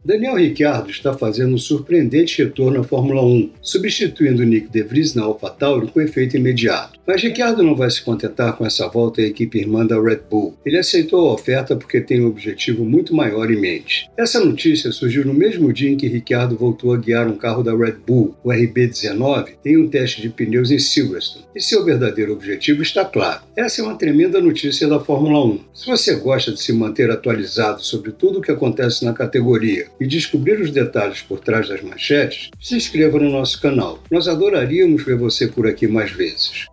Daniel Ricciardo está fazendo um surpreendente retorno à Fórmula 1, substituindo Nick De Vries na AlphaTauri com efeito imediato. Mas Ricciardo não vai se contentar com essa volta à equipe irmã da Red Bull. Ele aceitou a oferta porque tem um objetivo muito maior em mente. Essa notícia surgiu no mesmo dia em que Ricciardo voltou a guiar um carro da Red Bull, o RB19, em um teste de pneus em Silverstone. E seu verdadeiro objetivo está claro. Essa é uma tremenda notícia da Fórmula 1. Se você gosta de se manter atualizado sobre tudo o que acontece na categoria e descobrir os detalhes por trás das manchetes, se inscreva no nosso canal. Nós adoraríamos ver você por aqui mais vezes.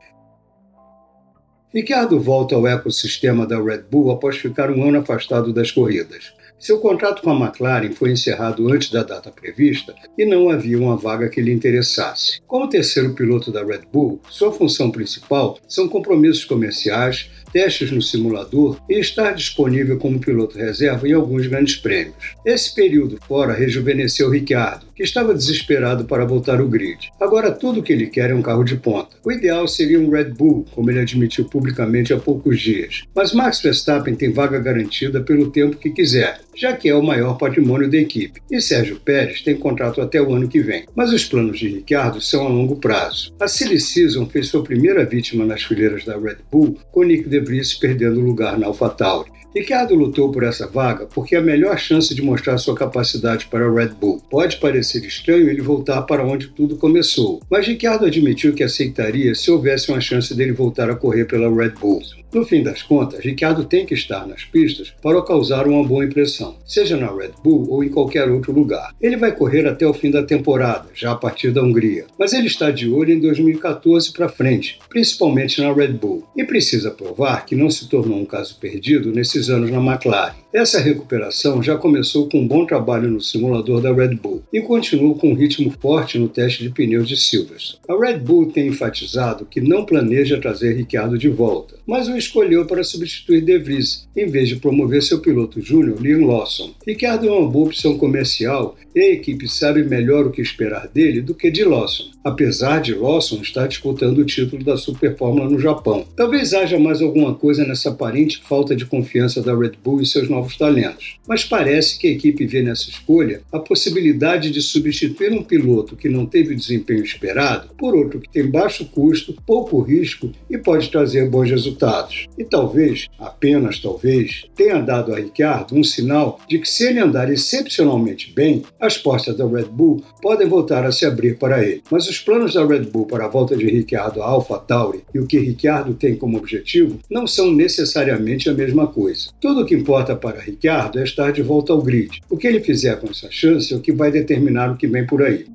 Ricciardo volta ao ecossistema da Red Bull após ficar um ano afastado das corridas. Seu contrato com a McLaren foi encerrado antes da data prevista e não havia uma vaga que lhe interessasse. Como terceiro piloto da Red Bull, sua função principal são compromissos comerciais, testes no simulador e estar disponível como piloto reserva em alguns grandes prêmios. Esse período fora rejuvenesceu Ricciardo, que estava desesperado para voltar ao grid. Agora tudo o que ele quer é um carro de ponta. O ideal seria um Red Bull, como ele admitiu publicamente há poucos dias. Mas Max Verstappen tem vaga garantida pelo tempo que quiser, já que é o maior patrimônio da equipe. E Sérgio Pérez tem contrato até o ano que vem. Mas os planos de Ricciardo são a longo prazo. A Silly Season fez sua primeira vítima nas fileiras da Red Bull, com Nick De Vries perdendo lugar na AlphaTauri. Ricciardo lutou por essa vaga porque é a melhor chance de mostrar sua capacidade para a Red Bull. Pode parecer estranho ele voltar para onde tudo começou, mas Ricciardo admitiu que aceitaria se houvesse uma chance dele voltar a correr pela Red Bull. No fim das contas, Ricciardo tem que estar nas pistas para causar uma boa impressão, seja na Red Bull ou em qualquer outro lugar. Ele vai correr até o fim da temporada, já a partir da Hungria, mas ele está de olho em 2014 para frente, principalmente na Red Bull, e precisa provar que não se tornou um caso perdido nesses anos na McLaren. Essa recuperação já começou com um bom trabalho no simulador da Red Bull e continuou com um ritmo forte no teste de pneus de Silverstone. A Red Bull tem enfatizado que não planeja trazer Ricciardo de volta, mas o escolheu para substituir De Vries, em vez de promover seu piloto júnior, Liam Lawson. Ricciardo é uma boa opção comercial e a equipe sabe melhor o que esperar dele do que de Lawson, apesar de Lawson estar disputando o título da Super Fórmula no Japão. Talvez haja mais alguma coisa nessa aparente falta de confiança da Red Bull e seus novos talentos, mas parece que a equipe vê nessa escolha a possibilidade de substituir um piloto que não teve o desempenho esperado por outro que tem baixo custo, pouco risco e pode trazer bons resultados. E talvez, apenas talvez, tenha dado a Ricciardo um sinal de que se ele andar excepcionalmente bem, as portas da Red Bull podem voltar a se abrir para ele. Mas os planos da Red Bull para a volta de Ricciardo à AlphaTauri e o que Ricciardo tem como objetivo não são necessariamente a mesma coisa. Tudo o que importa para Ricciardo é estar de volta ao grid. O que ele fizer com essa chance é o que vai determinar o que vem por aí.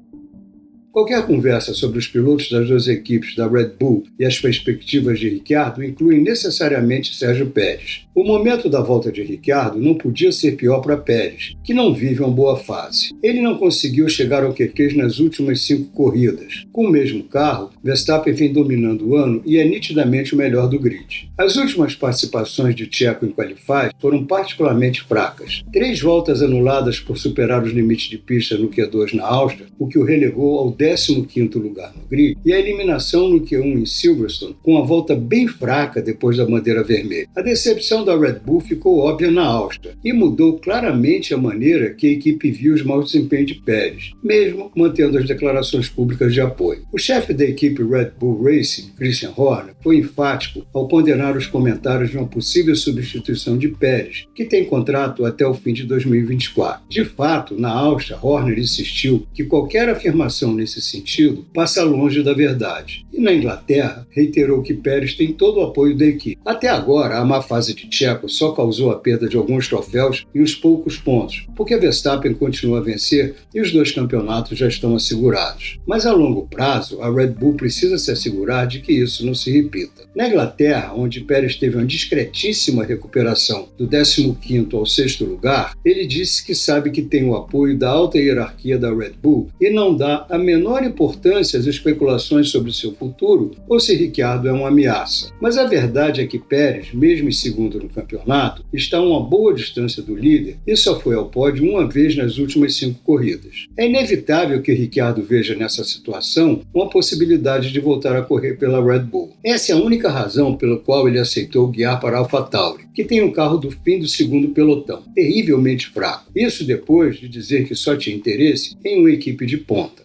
Qualquer conversa sobre os pilotos das duas equipes da Red Bull e as perspectivas de Ricciardo inclui necessariamente Sérgio Pérez. O momento da volta de Ricciardo não podia ser pior para Pérez, que não vive uma boa fase. Ele não conseguiu chegar ao Q3 nas últimas 5 corridas. Com o mesmo carro, Verstappen vem dominando o ano e é nitidamente o melhor do grid. As últimas participações de Checo em Qualify foram particularmente fracas. 3 voltas anuladas por superar os limites de pista no Q2 na Áustria, o que o relegou ao 15º lugar no grid, e a eliminação no Q1 em Silverstone, com uma volta bem fraca depois da bandeira vermelha. A decepção da Red Bull ficou óbvia na Áustria e mudou claramente a maneira que a equipe viu os maus desempenhos de Pérez, mesmo mantendo as declarações públicas de apoio. O chefe da equipe Red Bull Racing, Christian Horner, foi enfático ao condenar os comentários de uma possível substituição de Pérez, que tem contrato até o fim de 2024. De fato, na Áustria, Horner insistiu que qualquer afirmação nesse sentido passa longe da verdade. E na Inglaterra, reiterou que Pérez tem todo o apoio da equipe. Até agora, a má fase de Checo só causou a perda de alguns troféus e uns poucos pontos, porque Verstappen continua a vencer e os 2 campeonatos já estão assegurados. Mas a longo prazo, a Red Bull precisa se assegurar de que isso não se repita. Na Inglaterra, onde Pérez teve uma discretíssima recuperação do 15º ao 6º lugar, ele disse que sabe que tem o apoio da alta hierarquia da Red Bull e não dá a menor menor importância às especulações sobre seu futuro ou se Ricciardo é uma ameaça. Mas a verdade é que Pérez, mesmo em segundo no campeonato, está a uma boa distância do líder e só foi ao pódio uma vez nas últimas 5 corridas. É inevitável que Ricciardo veja nessa situação uma possibilidade de voltar a correr pela Red Bull. Essa é a única razão pela qual ele aceitou guiar para a AlphaTauri, que tem um carro do fim do segundo pelotão, terrivelmente fraco. Isso depois de dizer que só tinha interesse em uma equipe de ponta.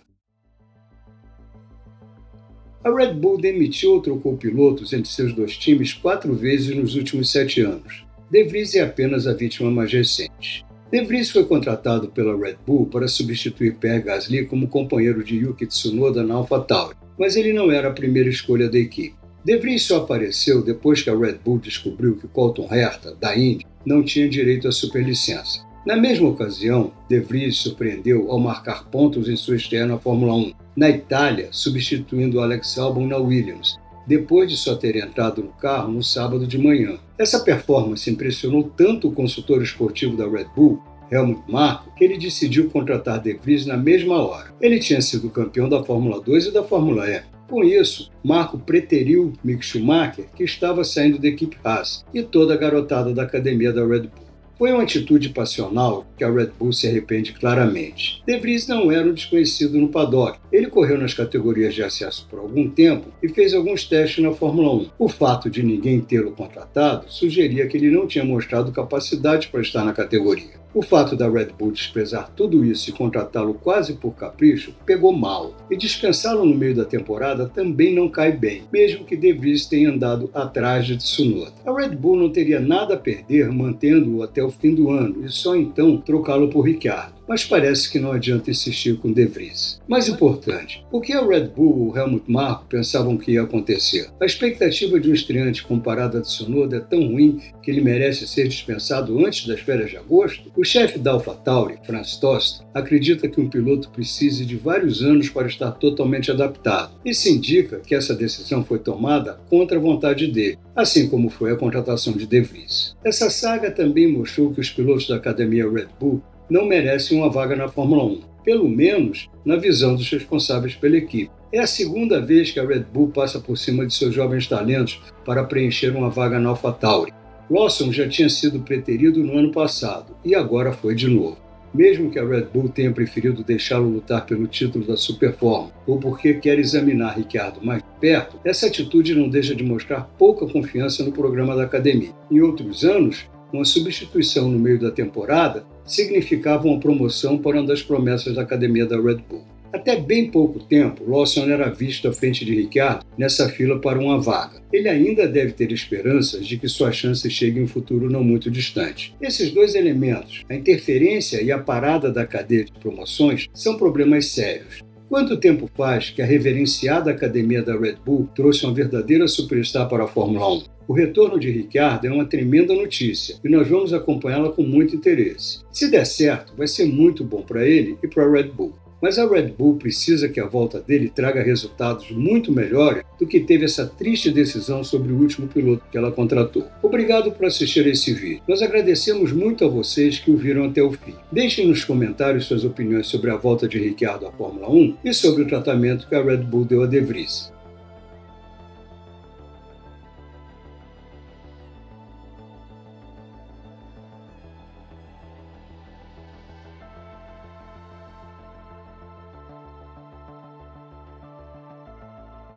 A Red Bull demitiu ou trocou pilotos entre seus 2 times 4 vezes nos últimos 7 anos. De Vries é apenas a vítima mais recente. De Vries foi contratado pela Red Bull para substituir Pierre Gasly como companheiro de Yuki Tsunoda na AlphaTauri, mas ele não era a primeira escolha da equipe. De Vries só apareceu depois que a Red Bull descobriu que Colton Herta, da Indy, não tinha direito à superlicença. Na mesma ocasião, De Vries surpreendeu ao marcar pontos em sua estreia na Fórmula 1, na Itália, substituindo Alex Albon na Williams, depois de só ter entrado no carro no sábado de manhã. Essa performance impressionou tanto o consultor esportivo da Red Bull, Helmut Marko, que ele decidiu contratar De Vries na mesma hora. Ele tinha sido campeão da Fórmula 2 e da Fórmula E. Com isso, Marko preteriu Mick Schumacher, que estava saindo da equipe Haas, e toda a garotada da academia da Red Bull. Foi uma atitude passional que a Red Bull se arrepende claramente. De Vries não era um desconhecido no paddock. Ele correu nas categorias de acesso por algum tempo e fez alguns testes na Fórmula 1. O fato de ninguém tê-lo contratado sugeria que ele não tinha mostrado capacidade para estar na categoria. O fato da Red Bull desprezar tudo isso e contratá-lo quase por capricho pegou mal. E dispensá-lo no meio da temporada também não cai bem, mesmo que De Vries tenha andado atrás de Tsunoda. A Red Bull não teria nada a perder mantendo-o até o fim do ano e só então trocá-lo por Ricciardo. Mas parece que não adianta insistir com De Vries. Mais importante, o que a Red Bull ou Helmut Marko pensavam que ia acontecer? A expectativa de um estreante comparado a Tsunoda é tão ruim que ele merece ser dispensado antes das férias de agosto? O chefe da AlphaTauri, Franz Tost, acredita que um piloto precise de vários anos para estar totalmente adaptado. Isso indica que essa decisão foi tomada contra a vontade dele, assim como foi a contratação de De Vries. Essa saga também mostrou que os pilotos da academia Red Bull não merecem uma vaga na Fórmula 1, pelo menos na visão dos responsáveis pela equipe. É a segunda vez que a Red Bull passa por cima de seus jovens talentos para preencher uma vaga na AlphaTauri. Lawson já tinha sido preterido no ano passado e agora foi de novo. Mesmo que a Red Bull tenha preferido deixá-lo lutar pelo título da Superfórmula ou porque quer examinar Ricciardo mais de perto, essa atitude não deixa de mostrar pouca confiança no programa da academia. Em outros anos, uma substituição no meio da temporada significava uma promoção para uma das promessas da academia da Red Bull. Até bem pouco tempo, Lawson era visto à frente de Ricciardo nessa fila para uma vaga. Ele ainda deve ter esperanças de que suas chances cheguem em um futuro não muito distante. Esses 2 elementos, a interferência e a parada da cadeia de promoções, são problemas sérios. Quanto tempo faz que a reverenciada academia da Red Bull trouxe uma verdadeira superstar para a Fórmula 1? O retorno de Ricciardo é uma tremenda notícia e nós vamos acompanhá-la com muito interesse. Se der certo, vai ser muito bom para ele e para a Red Bull. Mas a Red Bull precisa que a volta dele traga resultados muito melhores do que teve essa triste decisão sobre o último piloto que ela contratou. Obrigado por assistir a esse vídeo. Nós agradecemos muito a vocês que o viram até o fim. Deixem nos comentários suas opiniões sobre a volta de Ricciardo à Fórmula 1 e sobre o tratamento que a Red Bull deu a De Vries.